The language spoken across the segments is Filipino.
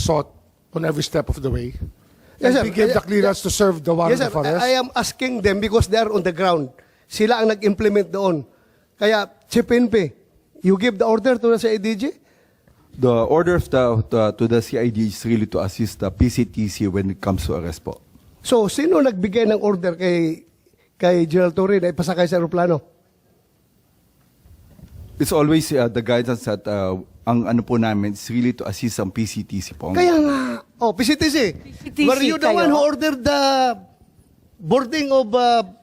sought on every step of the way. Yes, And sir. we gave the clearance to serve the warrant Yes, sir. of arrest. I am asking them because they are on the ground. Sila ang nag-implement doon. Kaya, Chief PNP, you give the order to the CIDG? The order of to the CID is really to assist the PCTC when it comes to arrest po. So, sino nagbigay ng order kay General Torre na ipasakay sa aeroplano? It's always the guidance that ang ano po namin is really to assist ang PCTC po. Kaya nga, PCTC. PCTC Were you the kayo? one who ordered the boarding of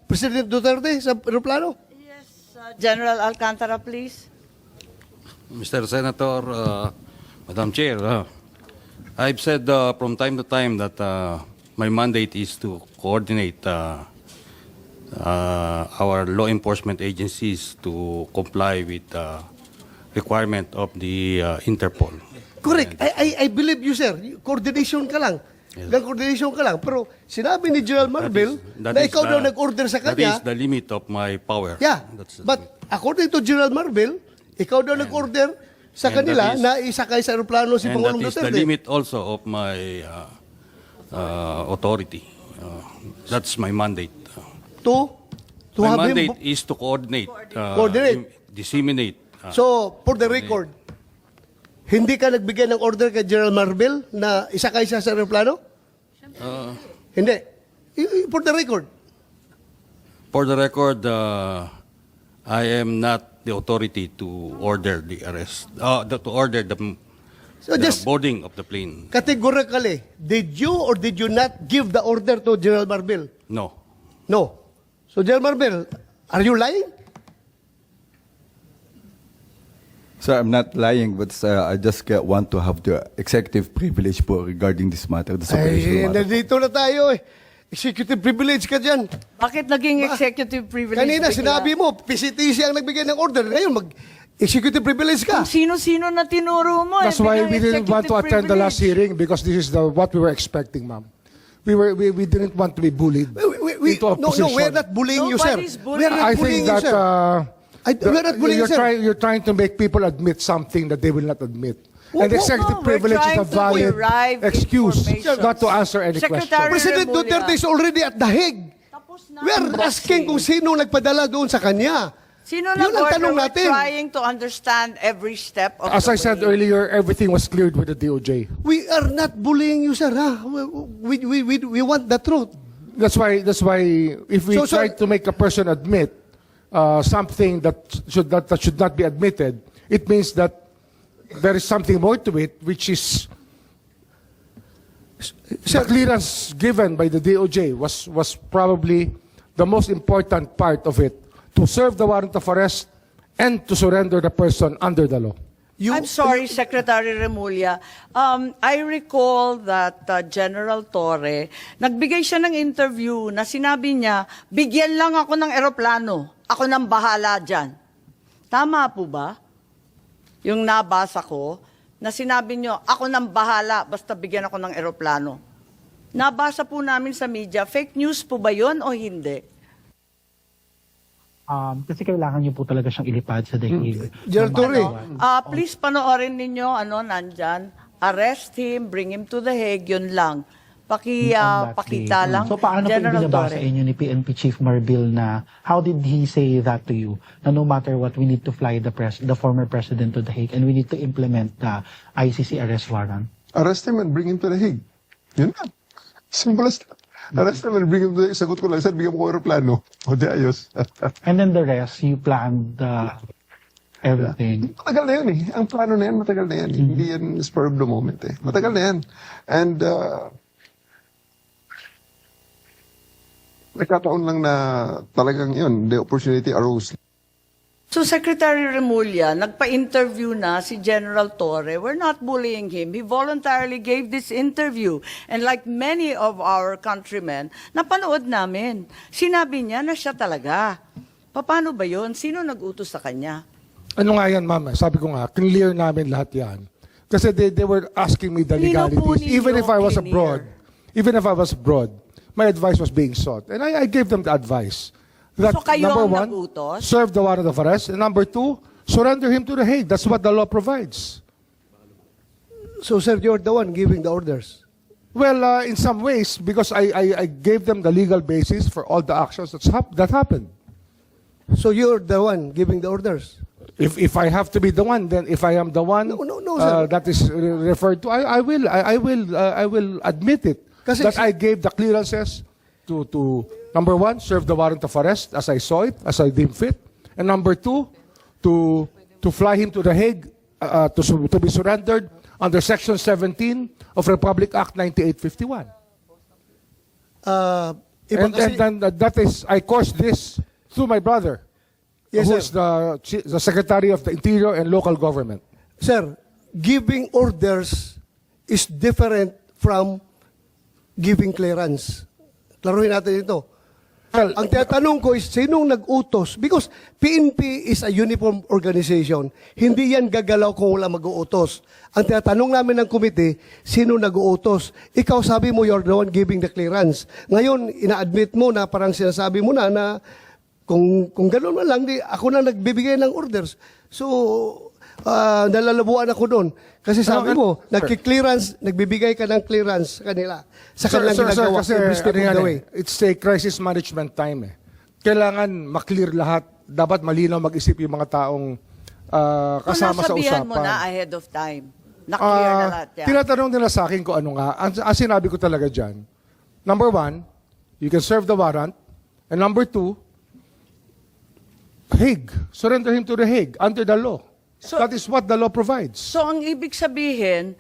President Duterte sa aeroplano? Yes, General Alcantara, please. Mr. Senator, Madam Chair, I've said from time to time that my mandate is to coordinate our law enforcement agencies to comply with the requirement of the Interpol. Correct. I believe you, sir. Coordination ka lang. Coordination ka lang. Pero sinabi ni General Marvel na ikaw daw nag-order sa That kanya. is the limit of my power. Yeah. But according to General Marvel, ikaw daw nag-order sa and kanila that is- na isakay sa aeroplano si And that Pangulong is the Duterte. limit also of my authority. That's my mandate. To My have him. mandate is to coordinate, Coordinate. disseminate. So, for the record, hindi ka nagbigay ng order kay General Marvel na isakay siya sa aeroplano? Hindi. For the record. For the record, I am not the authority to order the arrest, to order the So just boarding of the plane. categorically, did you or did you not give the order to General Marvel? No. No. So, General Marvel, are you lying? Sir, I'm not lying, but I just want to have the executive privilege po regarding this matter, this Ay, operational matter. nandito na tayo eh. Executive privilege ka dyan. Bakit naging executive privilege? Kanina, bigla? sinabi mo, PCTC ang nagbigay ng order. Ngayon, mag-executive privilege ka. Kung sino-sino na tinuro mo. That's why we didn't want to attend the last hearing because this is what we were expecting, ma'am. We didn't want to be bullied into a No, position. we're not bullying you, sir. Nobody's bullying. We're not I bullying think you, that sir. We're not bullying, you're sir. you're trying to make people admit something that they will not admit. And executive we're privilege is a trying to valid derive excuse information. not to answer any Secretary question. President Remulla. Duterte is already at The Hague. Tapos na We're ang asking kung boxing. sino nagpadala doon sa kanya. Sino Yun ang nag-order? tanong We're natin. trying to understand every step of As the I said way. earlier, everything was cleared with the DOJ. We are not bullying you, sir. Ha? We want the truth. That's why if we So, sir- try to make a person admit something that should not be admitted, it means that there is something more to it, which is the clearance given by the DOJ was probably the most important part of it, to serve the warrant of arrest and to surrender the person under the law. I'm sorry, Secretary Remulla. I recall that General Torre, nagbigay siya ng interview na sinabi niya, bigyan lang ako ng eroplano. Ako nang bahala dyan. Tama po ba? Yung nabasa ko, na sinabi niyo, ako nang bahala, basta bigyan ako ng eroplano. Nabasa po namin sa media, fake news po ba yun o hindi? Kasi kailangan niyo po talaga siyang ilipad sa daigdig. General Torre, Please panoorin ninyo, nandyan, arrest him, bring him to the Hague, yun lang. Pakita lang. So paano po General binabasa Torre. inyo ni PNP Chief Marbil na how did he say that to you? Na no matter what, we need to fly the former president to the Hague and we need to implement the ICC arrest warrant. Arrest him and bring him to the Hague. Yun na. Simple as that. Arrest him and bring him to the Hague. Sagot ko lang, sir, bigyan mo ko aeroplano. O di ayos. And then the rest, you planned everything. Matagal na yun eh. Ang plano na yan, matagal na yan. Hindi yan spur of the moment eh. Matagal na yan. And nagkataon lang na talagang yun, the opportunity arose. So Secretary Remulla, nagpa-interview na si General Torre. We're not bullying him. He voluntarily gave this interview. And like many of our countrymen, napanood namin. Sinabi niya na siya talaga. Paano ba yun? Sino nag-utos sa kanya? Ano nga yan, ma'am? Sabi ko nga, clear namin lahat yan. Kasi they were asking me the Lino po legalities. ninyo, Even if I was clear. abroad, my advice was being sought. And I gave them the advice. That, So kayo number ang one, nagutos? serve the warrant of arrest. And number two, surrender him to the Hague. That's what the law provides. So, sir, you're the one giving the orders. Well, in some ways, because I gave them the legal basis for all the actions that happened. So, you're the one giving the orders. If I have to be the one, then if I am the one No, sir. that is referred to, I will admit it. Kasi that I gave the clearances to number one, serve the warrant of arrest as I saw it, as I deemed fit, and number two, to fly him to The Hague to be surrendered under Section 17 of Republic Act 9851. Iba And kasi- then that is, I caused this through my brother, Yes, who sir. is the Secretary of the Interior and Local Government. Sir, giving orders is different from giving clearance. Klaruhin natin ito. Well, Ang tinatanong ko is, sinong nag-utos? Because PNP is a uniform organization. Hindi yan gagalaw kung wala mag-uutos. Ang tinatanong namin ng committee, sino nag-uutos? Ikaw sabi mo, you're the one giving the clearance. Ngayon, ina-admit mo na parang sinasabi mo na kung gano'n man lang, di, ako na nagbibigay ng orders. So, nalalabuan ako doon. Kasi sabi mo, nagki-clearance, nagbibigay ka ng clearance sa kanila. Sa kanilang ginagawa. kasi every step ano of yan the eh, way. it's a crisis management time eh. Kailangan maklear lahat. Dapat malinaw mag-isip yung mga taong kasama sa Nasabihan usapan. mo na ahead of time. Na-clear na lahat yan. Tinatanong nila sa akin kung ano nga. Ang sinabi ko talaga dyan, number one, you can serve the warrant. And number two, Hague. Surrender him to the Hague under the law. So- That is what the law provides. So ang ibig sabihin,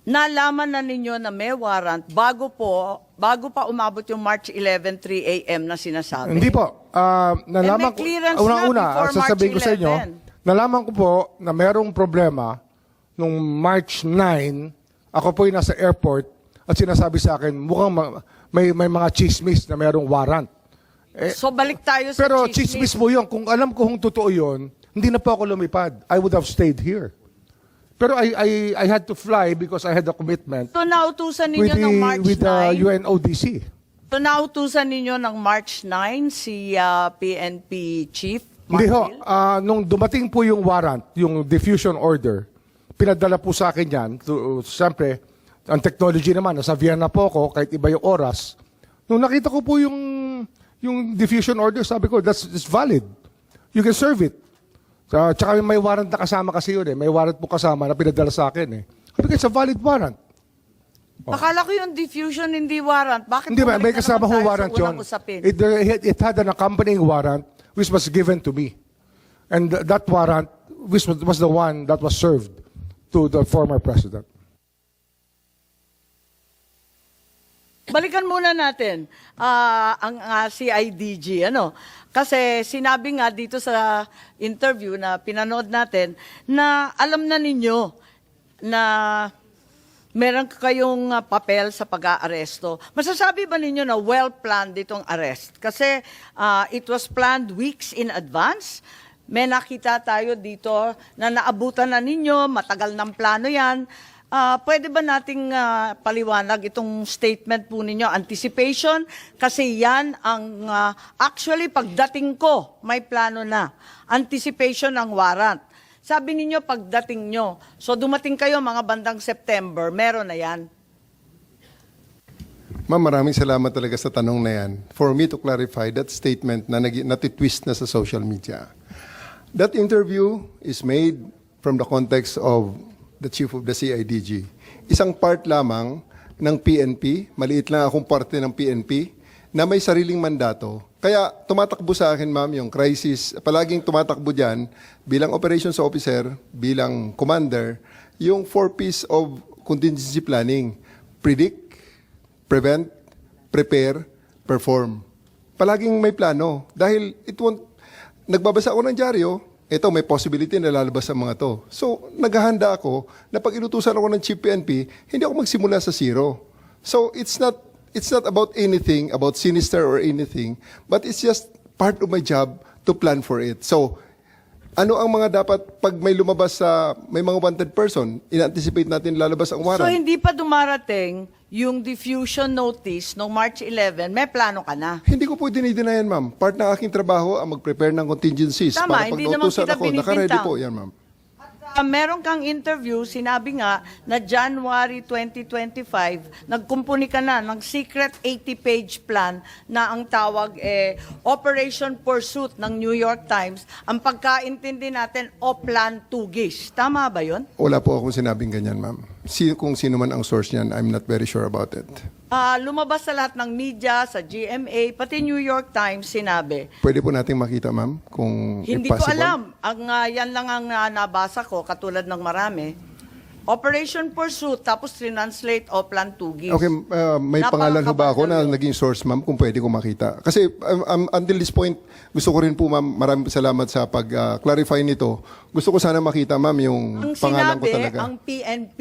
nalaman na ninyo na may warrant bago pa umabot yung March 11, 3 a.m. na sinasabi. Hindi po. Nalaman may clearance ko, na unang-una, before sasabihin ko March sa inyo, 11. nalaman ko po na merong problema nung March 9, ako po yung nasa airport at sinasabi sa akin, mukhang may mga chismis na merong warrant. So balik tayo sa Pero chismis mo yun. Kung alam ko kung totoo yun, hindi na po ako lumipad. I would have stayed here. Pero I had to fly because I had a commitment So nautusan with ninyo ng March the 9. UNODC. So nautusan ninyo ng March 9 si PNP Chief Hindi ho. Martil? Nung dumating po yung warrant, yung diffusion order, pinadala po sa akin yan. Siyempre, ang technology naman, nasa Vienna po ako, kahit iba yung oras. Nung nakita ko po yung diffusion order, sabi ko, that's valid. You can serve it. Tsaka may warrant na kasama kasi yun eh. May warrant po kasama na pinadala sa akin eh. Sabi ko, it's a valid warrant. Akala ko yung diffusion hindi warrant. Bakit Hindi ba, may bumalik na kasama naman ho tayo warrant sa yun. unang usapin? It had an accompanying warrant which was given to me. And that warrant which was the one that was served to the former president. Balikan muna natin ang CIDG. Kasi sinabi nga dito sa interview na pinanood natin na alam na ninyo na meron kayong papel sa pag-aaresto. Masasabi ba ninyo na well-planned itong arrest? Kasi it was planned weeks in advance. May nakita tayo dito na naabutan na ninyo, matagal ng plano yan. Pwede ba nating paliwanag itong statement po ninyo, anticipation? Kasi yan ang, actually pagdating ko, may plano na. Anticipation ang warrant. Sabi ninyo pagdating nyo. So dumating kayo mga bandang September, meron na yan. Ma'am, maraming salamat talaga sa tanong na yan. For me to clarify that statement na natitwist na sa social media. That interview is made from the context of the chief of the CIDG. Isang part lamang ng PNP, maliit lang akong parte ng PNP, na may sariling mandato. Kaya tumatakbo sa akin, ma'am, yung crisis, palaging tumatakbo dyan, bilang operations officer, bilang commander, yung 4Ps of contingency planning. Predict, prevent, prepare, perform. Palaging may plano. Dahil nagbabasa ako ng dyaryo, ito, may possibility na lalabas ang mga to. So, naghahanda ako na pag inutusan ako ng Chief PNP, hindi ako magsimula sa zero. So, it's not about anything, about sinister or anything, but it's just part of my job to plan for it. So, ano ang mga dapat pag may lumabas may mga wanted person, in-anticipate natin lalabas ang warrant? So hindi pa dumarating yung diffusion notice noong March 11, may plano ka na. Hindi ko po dinidinayan, ma'am. Part ng aking trabaho ang mag-prepare ng contingencies Tama, para pag hindi naman nautusan kita ako, nakaredy binibintang. po yan, ma'am. Meron kang interview, sinabi nga na January 2025, nagkumpuni ka na ng secret 80-page plan na ang tawag Operation Pursuit ng New York Times. Ang pagkaintindi natin, Oplan Tugis. Tama ba yun? Wala po akong sinabing ganyan, ma'am. Kung sino man ang source niyan, I'm not very sure about it. Lumabas sa lahat ng media, sa GMA, pati New York Times sinabi. Pwede po nating makita, ma'am, kung Hindi if ko possible. alam. Yan lang ang nabasa ko, katulad ng marami. Operation Pursuit, tapos translate Oplan Tugis. Okay, may pangalan ho ba ako na Napakakabal naging source, ma'am, kung pwede ko makita? Kasi until this point, gusto ko rin po, ma'am, maraming salamat sa pag-clarify nito. Gusto ko sana makita, ma'am, yung Ang pangalan ko sinabi, talaga. ang PNP,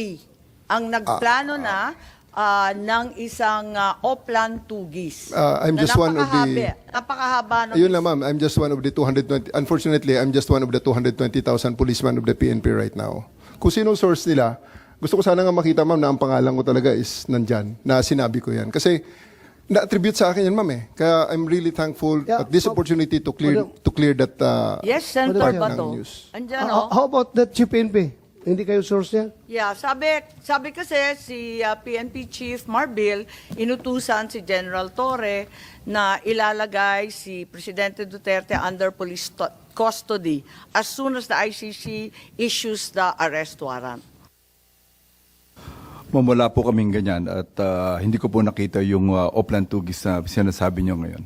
ang nagplano na ng isang Oplan Tugis. I'm na just one of the- Napakahaba ng Ayun lang, ma'am. I'm just one of the 220. Unfortunately, I'm just one of the 220,000 policemen of the PNP right now. Kung sinong source nila, gusto ko sana nga makita, ma'am, na ang pangalan ko talaga is nandyan, na sinabi ko yan. Kasi na-attribute sa akin yan, ma'am, eh. Kaya I'm really thankful Yeah, at this opportunity to clear that Yes, Senator part ng Bato. news. Andyan, How about that Chief PNP? Hindi kayo source niya? Yeah, sabi kasi si PNP Chief Marbil, inutusan si General Torre na ilalagay si Presidente Duterte under police custody as soon as the ICC issues the arrest warrant. Ma'am, wala po kaming ganyan at hindi ko po nakita yung Oplan Tugis na sinasabi nyo ngayon.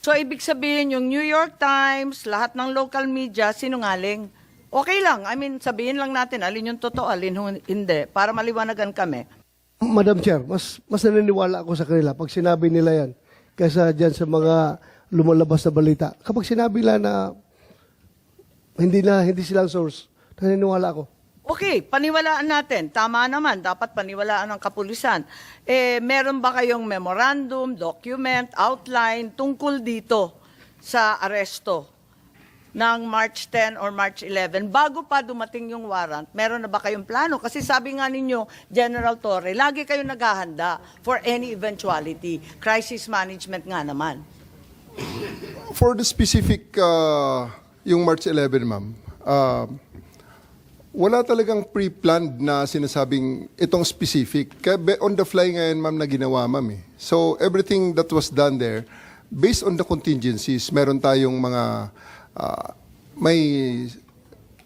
So, ibig sabihin, yung New York Times, lahat ng local media, sinungaling. Okay lang. I mean, sabihin lang natin, alin yung totoo, alin hindi, para maliwanagan kami. Madam Chair, mas naniniwala ako sa kanila pag sinabi nila yan kaysa dyan sa mga lumalabas na balita. Kapag sinabi nila na hindi silang source, naniniwala ako. Okay, paniwalaan natin. Tama naman, dapat paniwalaan ng kapulisan. Meron ba kayong memorandum, document, outline tungkol dito sa aresto ng March 10 or March 11? Bago pa dumating yung warrant, meron na ba kayong plano? Kasi sabi nga ninyo, General Torre, lagi kayong naghahanda for any eventuality. Crisis management nga naman. For the specific, yung March 11, ma'am, wala talagang pre-planned na sinasabing itong specific. Kaya on the fly ngayon, ma'am, na ginawa, ma'am. So everything that was done there, based on the contingencies, meron tayong mga, may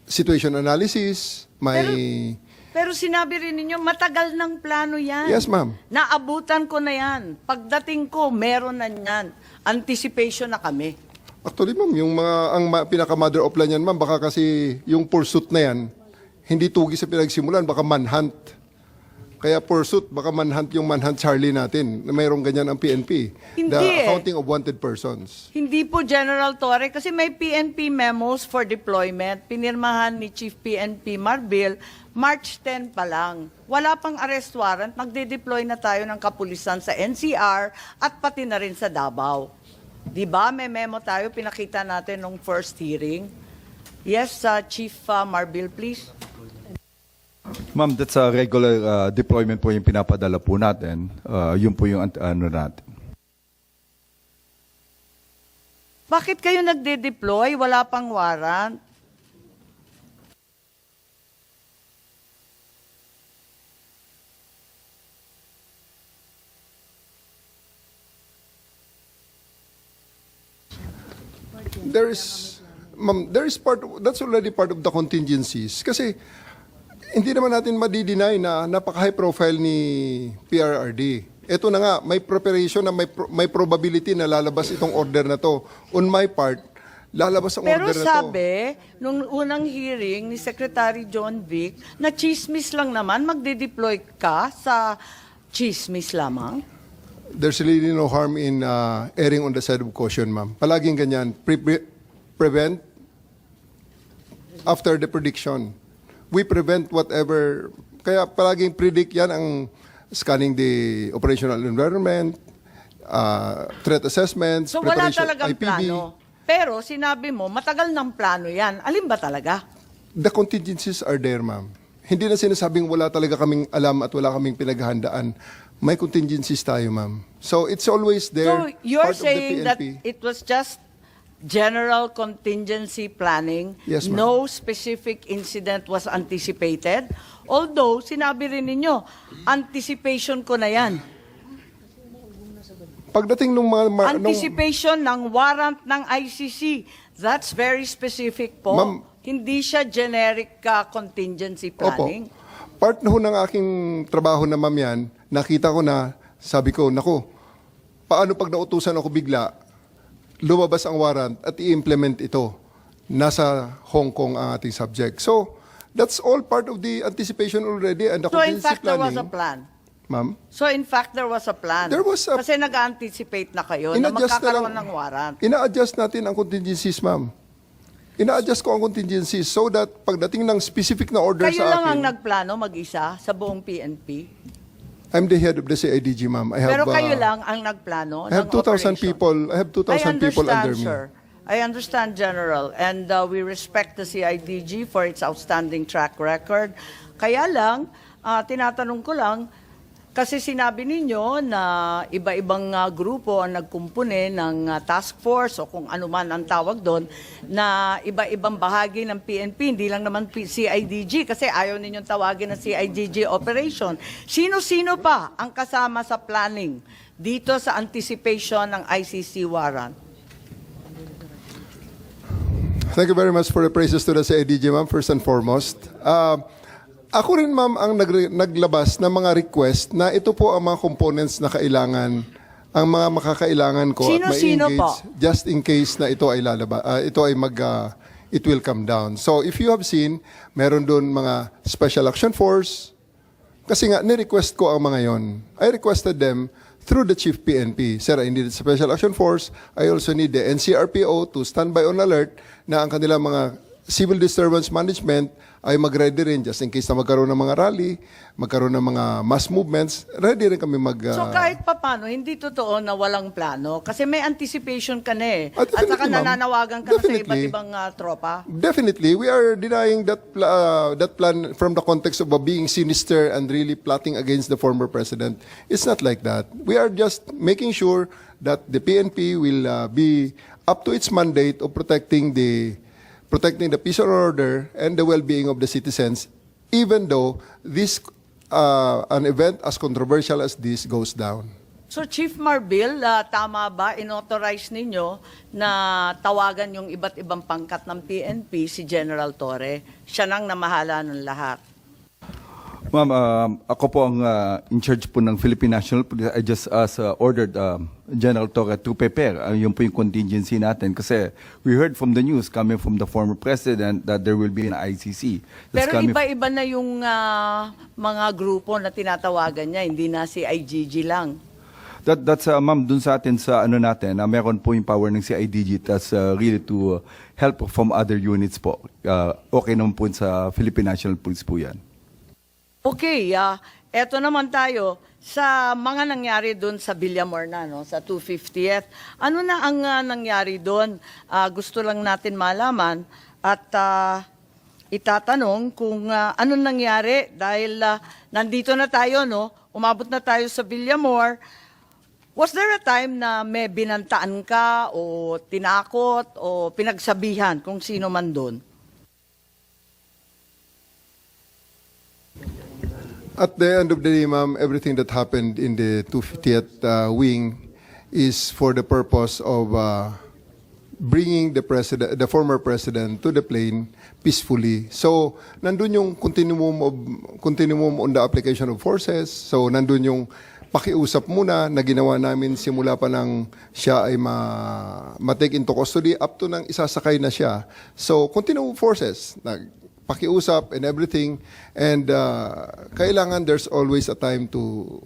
situation analysis, may... Pero sinabi rin ninyo, matagal ng plano yan. Yes, ma'am. Naabutan ko na yan. Pagdating ko, meron na yan. Anticipation na kami. Actually, ma'am, ang pinaka-mother of plan yan, ma'am, baka kasi yung pursuit na yan, hindi tugi sa pinagsimulan, baka manhunt. Kaya pursuit, baka manhunt yung manhunt Charlie natin, na mayroong ganyan ang PNP. Hindi The accounting of wanted persons. Hindi po, General Torre, kasi may PNP memos for deployment. Pinirmahan ni Chief PNP Marbil, March 10 pa lang. Wala pang arrest warrant, magde-deploy na tayo ng kapulisan sa NCR at pati na rin sa Davao. Di ba? May memo tayo, pinakita natin nung first hearing. Yes, Chief Marbil, please. Ma'am, that's a regular deployment po yung pinapadala po natin. Yun po yung ano natin. Bakit kayo nagde-deploy? Wala pang warrant? That's already part of the contingencies. Kasi hindi naman natin madi-deny na napaka-high profile ni PRRD. Ito na nga, may preparation na may probability na lalabas itong order na to. On my part, lalabas ang Pero order na to. sabi, nung unang hearing ni Secretary John Vic, na chismis lang naman, magde-deploy ka sa chismis lamang? There's really no harm in erring on the side of caution, ma'am. Palaging ganyan. Prevent after the prediction. We prevent whatever. Kaya palaging predict yan ang scanning the operational environment, threat assessments, So wala preparation, talagang IPB. plano. Pero sinabi mo, matagal ng plano yan. Alin ba talaga? The contingencies are there, ma'am. Hindi na sinasabing wala talaga kaming alam at wala kaming pinaghahandaan. May contingencies tayo, ma'am. So it's always there. So you're part of the saying that PNP. it was just general contingency planning. Yes, ma'am. No specific incident was anticipated. Although, sinabi rin ninyo, anticipation ko na yan. Pagdating ng mga... Anticipation ng warrant ng ICC. That's very specific po. Ma'am- Hindi siya generic contingency planning. Opo. Part na ho ng aking trabaho na ma'am yan, nakita ko na, sabi ko, naku, paano pag nautusan ako bigla, lumabas ang warrant at i-implement ito. Nasa Hong Kong ang ating subject. So, that's all part of the anticipation already and the So in contingency fact, there was planning. a plan. Ma'am? So in fact, there was a plan. There was a- Kasi nag-anticipate na kayo na In-adjust magkakaroon lang- ng warrant. Ina-adjust natin ang contingencies, ma'am. Ina-adjust ko ang contingencies so that pagdating ng specific na order Kayo sa lang ang akin, nagplano mag-isa sa buong PNP. I'm the head of the CIDG, ma'am. I have, Pero kayo lang ang nagplano I have ng 2,000 operation. people. I have 2,000 people under me. Sir. I understand, General. And we respect the CIDG for its outstanding track record. Kaya lang, tinatanong ko lang, kasi sinabi ninyo na iba-ibang grupo ang nagkumpune ng task force o kung ano man ang tawag doon, na iba-ibang bahagi ng PNP, hindi lang naman CIDG kasi ayaw ninyong tawagin na CIDG operation. Sino-sino pa ang kasama sa planning dito sa anticipation ng ICC warrant? Thank you very much for the praises to the CIDG, ma'am, first and foremost. Ako rin, ma'am, ang naglabas ng mga request na ito po ang mga components na kailangan, ang mga makakailangan ko at Sino-sino ma-engage po? just in case na ito ay it will come down. So if you have seen, meron doon mga Special Action Force, kasi nga, ni-request ko ang mga yon. I requested them through the Chief PNP. Sir, I need the Special Action Force. I also need the NCRPO to stand by on alert na ang kanilang mga civil disturbance management ay mag-ready rin just in case na magkaroon ng mga rally, magkaroon ng mga mass movements, ready rin kami So kahit papano, hindi totoo na walang plano kasi may anticipation ka na eh. Ah, At saka definitely, ma'am. nananawagan ka na sa Definitely. iba't ibang tropa. Definitely, we are denying that plan from the context of being sinister and really plotting against the former president. It's not like that. We are just making sure that the PNP will be up to its mandate of protecting the peace and order and the well-being of the citizens, even though this an event as controversial as this goes down. So Chief Marbil, tama ba inauthorize ninyo na tawagan yung iba't ibang pangkat ng PNP si General Torre? Siya nang namahala ng lahat. Ma'am, ako po ang in charge po ng Philippine National Police. I just ordered General Torre to prepare. Yun po yung contingency natin. Kasi we heard from the news coming from the former president that there will be an ICC. Pero iba-iba na yung mga grupo na tinatawagan niya, hindi na si IGG lang. That's ma'am, dun sa atin sa ano natin, meron po yung power ng CIDG. That's really to help from other units po. Okay naman po sa Philippine National Police po yan. Okay, eto naman tayo sa mga nangyari doon sa Villamor na, no, sa 250th. Ano na ang nangyari doon? Gusto lang natin malaman at itatanong kung ano nangyari dahil nandito na tayo, no? Umabot na tayo sa Villamor. Was there a time na may binantaan ka o tinakot o pinagsabihan kung sino man doon? At the end of the day, ma'am, everything that happened in the 250th wing is for the purpose of bringing the former president to the plane peacefully. So, nandun yung continuum on the application of forces. So, nandun yung pakiusap muna na ginawa namin simula pa nang siya ay ma-take into custody up to nang isasakay na siya. So, continuum forces. Pakiusap and everything, and kailangan there's always a time to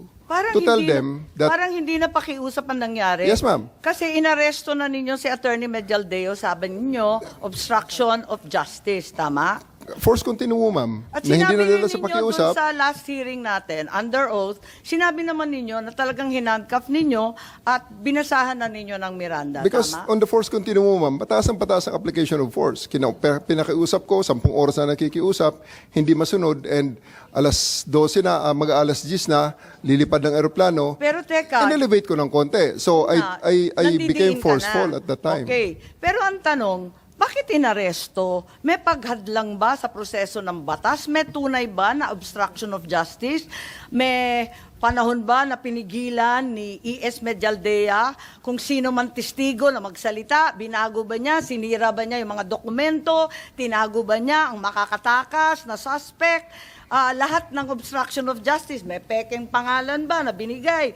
tell them that... Parang hindi na pakiusap ang nangyari. Yes, ma'am. Kasi inaresto na ninyo si Attorney Medialdeo, sabi ninyo, obstruction of justice, tama? Force continuum, ma'am. At Na hindi sinabi nadala rin sa ninyo pakiusap. dun sa last hearing natin, under oath, sinabi naman ninyo na talagang hinandcuff ninyo at binasahan na ninyo ng Miranda. Because tama? on the force continuum, ma'am, pataas ang application of force. Pinakiusap ko, 10 oras na nakikiusap, hindi masunod, and alas 12 na, mag-alas 10 na, lilipad ng aeroplano, Pero teka, in-elevate ko ng konti. So, I nandidiin became ka forceful na. at that time. Okay. Pero ang tanong, bakit inaresto? May paghadlang ba sa proseso ng batas? May tunay ba na obstruction of justice? May panahon ba na pinigilan ni E.S. Medialdea kung sino man testigo na magsalita? Binago ba niya? Sinira ba niya yung mga dokumento? Tinago ba niya ang makakatakas na suspect? Lahat ng obstruction of justice, may pekeng pangalan ba na binigay?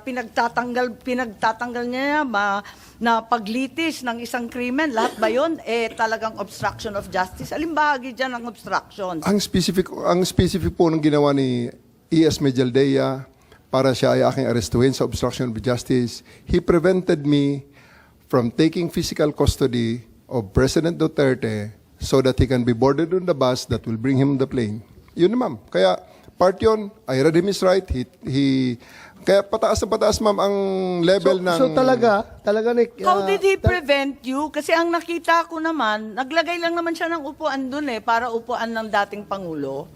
Pinagtatanggal niya na paglitis ng isang krimen, lahat ba yun? Talagang obstruction of justice. Alin bahagi dyan ng obstruction? Ang specific po ng ginawa ni E.S. Medialdea para siya ay aking arestuhin sa obstruction of justice, he prevented me from taking physical custody of President Duterte so that he can be boarded on the bus that will bring him on the plane. Yun na, ma'am. Kaya part yun, I read him his right. Kaya pataas na pataas, ma'am, ang level ng... So talaga ni... How did he prevent you? Kasi ang nakita ko naman, naglagay lang naman siya ng upuan dun para upuan ng dating Pangulo.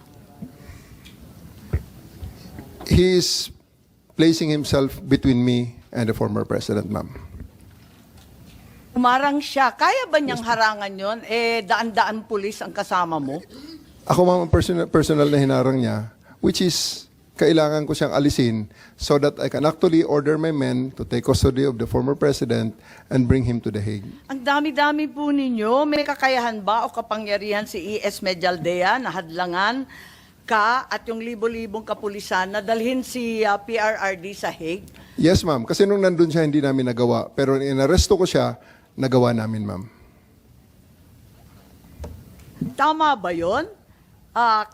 He is placing himself between me and the former president, ma'am. Umarang siya. Kaya ba niyang harangan yon? Daan-daan pulis ang kasama mo? Ako, ma'am, ang personal na hinarang niya, which is kailangan ko siyang alisin so that I can actually order my men to take custody of the former president and bring him to The Hague. Ang dami-dami po ninyo. May kakayahan ba o kapangyarihan si E.S. Medialdea na hadlangan ka at yung libo-libong kapulisan na dalhin si PRRD sa Hague? Yes, ma'am. Kasi nung nandun siya, hindi namin nagawa. Pero inaresto ko siya, nagawa namin, ma'am. Tama ba yun?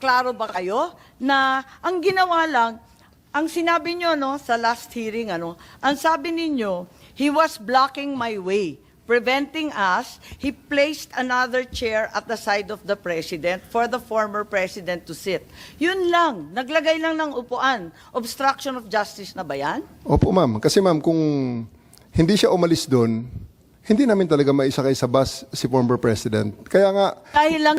Klaro ba kayo na ang ginawa lang, ang sinabi nyo sa last hearing, ang sabi ninyo, he was blocking my way, preventing us. He placed another chair at the side of the president for the former president to sit. Yun lang, naglagay lang ng upuan. Obstruction of justice na ba yan? Opo, ma'am. Kasi, ma'am, kung hindi siya umalis doon, hindi namin talaga maisakay sa bus si former president. Kaya nga, Dahil lang